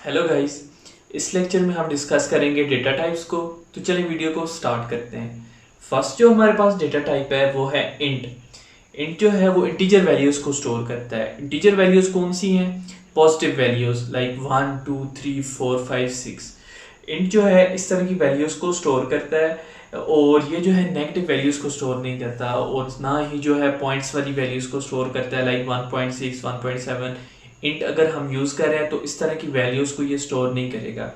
Hello guys. इस lecture में हम डिस्कस करेंगे डेटा टाइप्स को। तो चलिए वीडियो को स्टार्ट करते हैं। फर्स्ट जो हमारे पास डेटा टाइप है वो है इंट। इंट जो है वो इंटीजर वैल्यूज को स्टोर करता है। इंटीजर वैल्यूज कौन सी हैं? Positive values like 1 2 3 4 5 6। इंट जो है इस तरह की वैल्यूज को स्टोर करता है और ये जो है नेगेटिव वैल्यूज को स्टोर नहीं करता और ना ही जो है पॉइंट्स वाली वैल्यूज को स्टोर करता है लाइक 1.6 1.7। इंट अगर हम यूज़ कर रहे हैं तो इस तरह की वैल्यूज़ को ये स्टोर नहीं करेगा।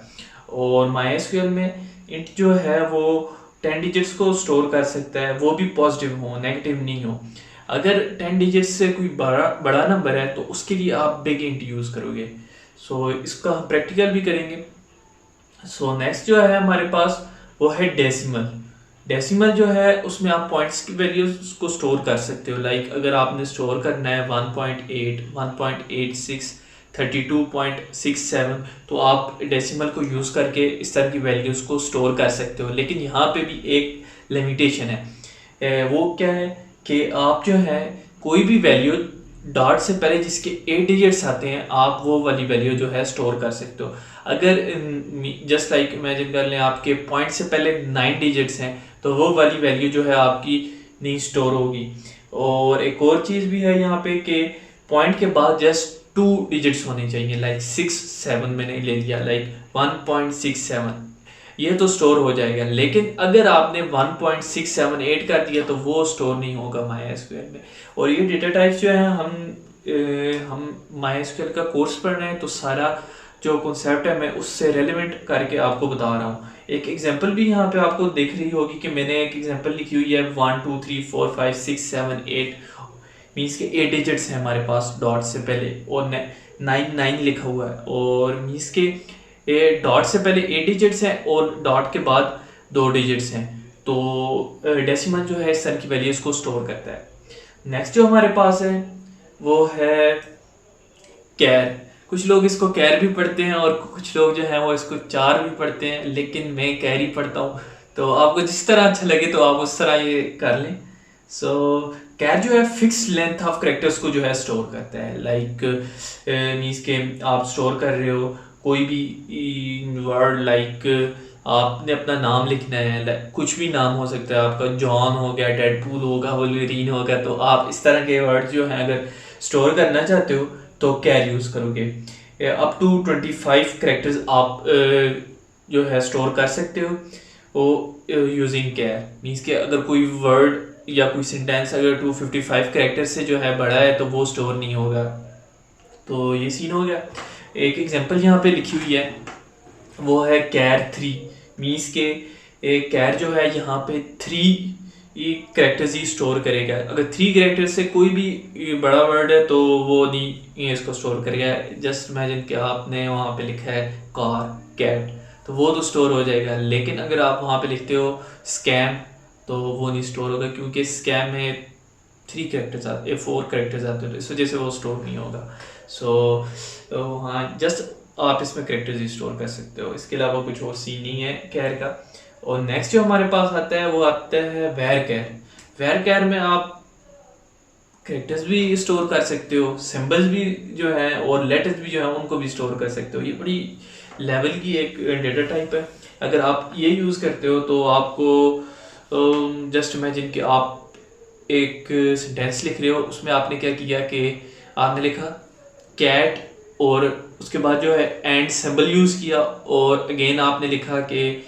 और MySQL में इंट जो है वो 10 डिजिट्स को स्टोर कर सकता है, वो भी पॉजिटिव हो, नेगेटिव नहीं हो। अगर 10 डिजिट्स से कोई बड़ा बड़ा नंबर है तो उसके लिए आप बिग इंट यूज़ करोगे। सो इसका हम प्रैक्टिकल भी करेंगे। सो नेक्स्ट जो है हमारे पास वो है डेसिमल। डेसिमल जो है उसमें आप पॉइंट्स की वैल्यूज को स्टोर कर सकते हो। लाइक अगर आपने स्टोर करना है 1.8 1.86 32.67 तो आप डेसिमल को यूज़ करके इस तरह की वैल्यूज को स्टोर कर सकते हो। लेकिन यहाँ पे भी एक लिमिटेशन है। वो क्या है कि आप जो है कोई भी वैल्यू डॉट से पहले जिसके 8 डिजिट्स आते हैं आप वो वाली वैल्यू जो है स्टोर कर सकते हो। अगर जस्ट लाइक इमेजिन कर लें आपके पॉइंट से पहले 9 डिजिट्स हैं तो वो वाली वैल्यू जो है आपकी नहीं स्टोर होगी। और एक और चीज़ भी है यहाँ पे कि पॉइंट के बाद जस्ट 2 डिजिट्स होने चाहिए, लाइक 6 7 मैंने ले लिया, लाइक 1.67 ये तो स्टोर हो जाएगा। लेकिन अगर आपने 1.678 कर दिया तो वो स्टोर नहीं होगा MySQL में। और ये डेटा टाइप्स जो है हम MySQL का कोर्स पढ़ रहे हैं तो सारा जो कॉन्सेप्ट है मैं उससे रेलेवेंट करके आपको बता रहा हूँ। एक एग्जांपल भी यहाँ पे आपको दिख रही होगी कि मैंने एक एग्जांपल लिखी हुई है 1 2 3 4 5 6 7 8 मीन्स के 8 डिजिट्स हैं हमारे पास डॉट से पहले और 9 लिखा हुआ है। और मीन्स के डॉट से पहले 8 डिजिट्स हैं और डॉट के बाद 2 डिजिट्स हैं। तो डेसिमल जो है इस तरह की वैल्यूज को स्टोर करता है। नेक्स्ट जो हमारे पास है वो है कैर। कुछ लोग इसको कैर भी पढ़ते हैं और कुछ लोग जो है वो इसको चार भी पढ़ते हैं, लेकिन मैं कैर ही पढ़ता हूँ। तो आपको जिस तरह अच्छा लगे तो आप उस तरह ये कर लें। सो कैर जो है फिक्स लेंथ ऑफ करेक्टर्स को जो है स्टोर करता है। लाइक मीन्स के आप स्टोर कर रहे हो कोई भी वर्ड, लाइक आपने अपना नाम लिखना है, कुछ भी नाम हो सकता है आपका, जॉन हो गया, डेडपूल होगा, वोल्वरीन होगा। तो आप इस तरह के वर्ड जो हैं अगर स्टोर करना चाहते हो तो कैर यूज़ करोगे। अप टू 25 करेक्टर्स आप जो है स्टोर कर सकते हो वो यूजिंग कैर। मीन्स के अगर कोई वर्ड या कोई सेंटेंस अगर 255 करेक्टर से जो है बड़ा है तो वो स्टोर नहीं होगा। तो ये सीन हो गया। एक एग्जांपल यहाँ पे लिखी हुई है वो है कैर 3। मीन्स के एक कैर जो है यहाँ पे 3 करेक्टर्स ही स्टोर करेगा। अगर 3 करेक्टर से कोई भी बड़ा वर्ड है तो वो नहीं इसको स्टोर करेगा। जस्ट इमेजिन कि आपने वहाँ पे लिखा है कार, कैट, तो वो तो स्टोर हो जाएगा। लेकिन अगर आप वहाँ पे लिखते हो स्कैम तो वो नहीं स्टोर होगा, क्योंकि स्कैम में 3 करेक्टर्स आते हैं, 4 करेक्टर्स आते हैं, तो इस वजह से वो स्टोर नहीं होगा। सो हाँ, जस्ट आप इसमें करेक्टर्स ही स्टोर कर सकते हो, इसके अलावा कुछ और सीन नहीं है कैर का। और नेक्स्ट जो हमारे पास आता है वो आता है वेर कैर। वेर कैर में आप करेक्टर्स भी स्टोर कर सकते हो, सिंबल्स भी जो है और लेटर्स भी जो है उनको भी स्टोर कर सकते हो। ये बड़ी लेवल की एक डेटा टाइप है। अगर आप ये यूज़ करते हो तो आपको जस्ट इमेजिन कि आप एक सेंटेंस लिख रहे हो, उसमें आपने क्या किया कि आपने लिखा कैट और उसके बाद जो है एंड सिंबल यूज़ किया और अगेन आपने लिखा कि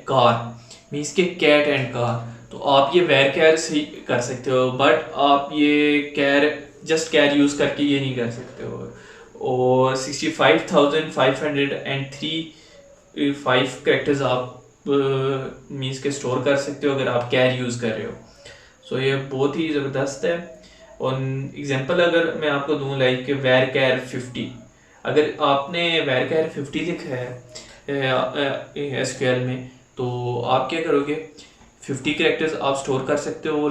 कार, मीन्स के कैट एंड कार। तो आप ये वेर कैर से कर सकते हो, बट आप ये कैर जस्ट कैर यूज़ करके ये नहीं कर सकते हो। और 65,503 करेक्टर्स आप मीन्स के स्टोर कर सकते हो अगर आप कैर यूज़ कर रहे हो। सो ये बहुत ही ज़बरदस्त है। और एग्जांपल अगर मैं आपको दूं, लाइक वेर कैर 50। अगर आपने वेर कैर 50 लिखा है SQL में तो आप क्या करोगे, 50 करेक्टर्स आप स्टोर कर सकते हो।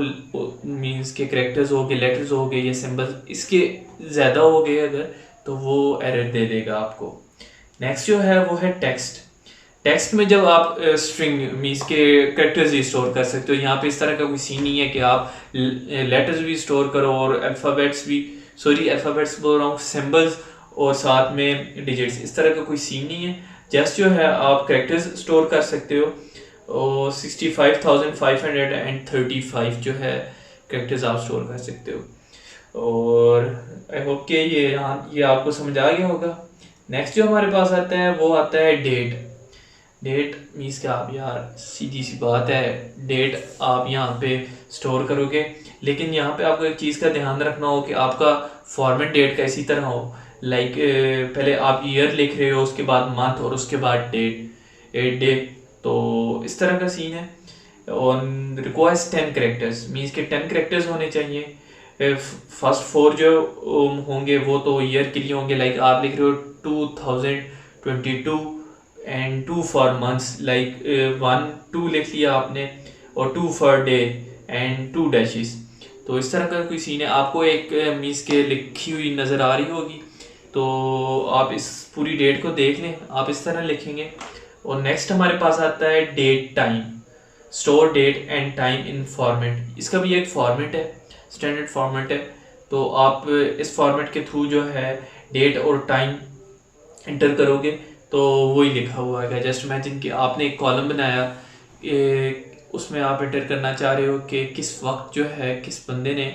मीन्स के करेक्टर्स हो गए, लेटर्स हो गए या सिंबल्स, इसके ज़्यादा हो गए अगर तो वो एरर दे देगा आपको। नेक्स्ट जो है वो है टेक्स्ट। टेक्स्ट में जब आप स्ट्रिंग मीन्स के करेक्टर्स ही स्टोर कर सकते हो। यहाँ पे इस तरह का कोई सीन नहीं है कि आप लेटर्स भी स्टोर करो और अल्फ़ाबेट्स भी, अल्फ़ाबेट्स बोल रहा हूँ, सिंबल्स और साथ में डिजिट्स, इस तरह का कोई सीन नहीं है। जस्ट जो है आप कैरेक्टर्स स्टोर कर सकते हो और 65,535 जो है कैरेक्टर्स आप स्टोर कर सकते हो। और आई होप कि ये आपको समझ आ गया होगा। नेक्स्ट जो हमारे पास आता है वो आता है डेट। डेट मीन्स क्या, आप यार सीधी सी बात है, डेट आप यहाँ पे स्टोर करोगे, लेकिन यहाँ पे आपको एक चीज़ का ध्यान रखना हो कि आपका फॉर्मेट डेट का इसी तरह हो, लाइक पहले आप ईयर लिख रहे हो, उसके बाद मंथ और उसके बाद डेट, 8 डे, तो इस तरह का सीन है। और रिक्वायर्स 10 करेक्टर्स, मीन्स के 10 करेक्टर्स होने चाहिए। फर्स्ट 4 जो होंगे वो तो ईयर के लिए होंगे, लाइक आप लिख रहे हो 2022 एंड 2 फॉर मंथ्स, लाइक 1 2 लिख लिया आपने और 2 फॉर डे एंड 2 डैशेस। तो इस तरह का कोई सीन है, आपको एक मीन्स के लिखी हुई नज़र आ रही होगी, तो आप इस पूरी डेट को देख लें, आप इस तरह लिखेंगे। और नेक्स्ट हमारे पास आता है date time, store date and time in format. इसका भी एक फॉर्मेट है, स्टैंडर्ड फॉर्मेट है, तो आप इस फॉर्मेट के थ्रू जो है डेट और टाइम इंटर करोगे तो वही लिखा हुआ है। जस्ट इमेजिन कि आपने एक कॉलम बनाया, उसमें आप इंटर करना चाह रहे हो कि किस वक्त जो है किस बंदे ने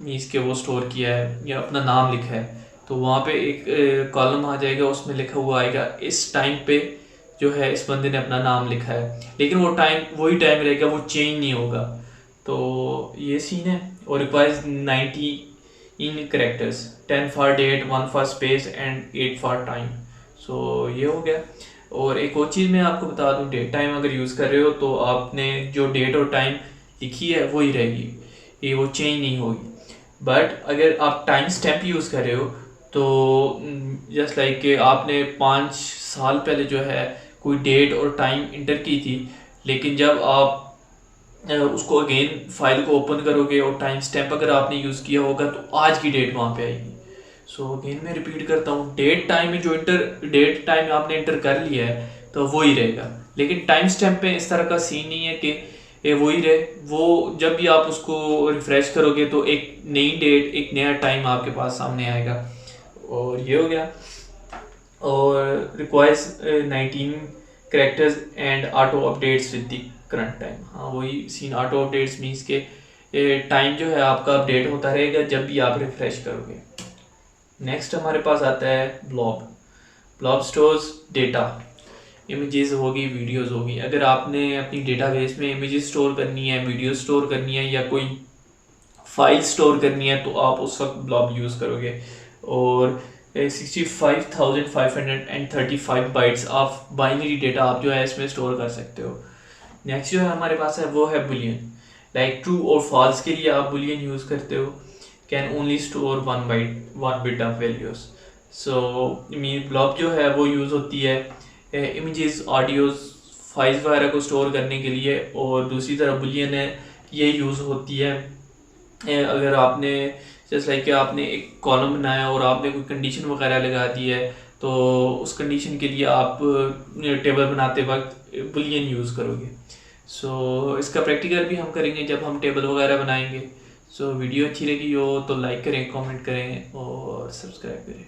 मीन्स के वो स्टोर किया है या अपना नाम लिखा है, तो वहाँ पे एक कॉलम आ जाएगा, उसमें लिखा हुआ आएगा इस टाइम पे जो है इस बंदे ने अपना नाम लिखा है, लेकिन वो टाइम वही टाइम रहेगा, वो चेंज नहीं होगा। तो ये सीन है। और requires 90 in characters, 10 for date, 1 for space and 8 for time. So ये हो गया। और एक और चीज़ मैं आपको बता दूं, डेट टाइम अगर यूज़ कर रहे हो तो आपने जो डेट और टाइम लिखी है वही रहेगी, ये वो चेंज नहीं होगी। बट अगर आप टाइम स्टैम्प यूज़ कर रहे हो तो जस्ट लाइक कि आपने 5 साल पहले जो है कोई डेट और टाइम इंटर की थी, लेकिन जब आप उसको अगेन फाइल को ओपन करोगे और टाइम स्टैम्प अगर आपने यूज़ किया होगा तो आज की डेट वहाँ पे आएगी। सो अगेन मैं रिपीट करता हूँ, डेट टाइम में जो डेट टाइम आपने इंटर कर लिया है तो वही रहेगा, लेकिन टाइम स्टैम्प पे इस तरह का सीन नहीं है कि ये वही रहे, वो जब भी आप उसको रिफ्रेश करोगे तो एक नई डेट, एक नया टाइम आपके पास सामने आएगा। और ये हो गया। और requires 19 characters and auto updates with the current time. हाँ वही सीन, ऑटो अपडेट्स मीन्स के टाइम जो है आपका अपडेट होता रहेगा जब भी आप रिफ्रेश करोगे। नेक्स्ट हमारे पास आता है blob. Blob stores data, images होगी, वीडियोस होगी। अगर आपने अपनी डेटाबेस में इमेजेस स्टोर करनी है, वीडियो स्टोर करनी है या कोई फाइल स्टोर करनी है तो आप उस वक्त ब्लॉब यूज़ करोगे। और 65,535 बाइट्स ऑफ बाइनरी डेटा आप जो है इसमें स्टोर कर सकते हो। नेक्स्ट जो है हमारे पास है वो है बुलियन, लाइक ट्रू और फॉल्स के लिए आप बुलियन यूज़ करते हो। Can only store 1 bit of values. So blob जो है वो यूज़ होती है इमेजेस, ऑडियोज, फाइल्स वगैरह को स्टोर करने के लिए। और दूसरी तरफ बुलियन है, ये यूज़ होती है अगर आपने जैसे लाइक कि आपने एक कॉलम बनाया और आपने कोई कंडीशन वगैरह लगा दी है तो उस कंडीशन के लिए आप टेबल बनाते वक्त बुलियन यूज़ करोगे। सो इसका प्रैक्टिकल भी हम करेंगे जब हम टेबल वगैरह बनाएंगे। सो वीडियो अच्छी लगी हो तो लाइक करें, कमेंट करें और सब्सक्राइब करें।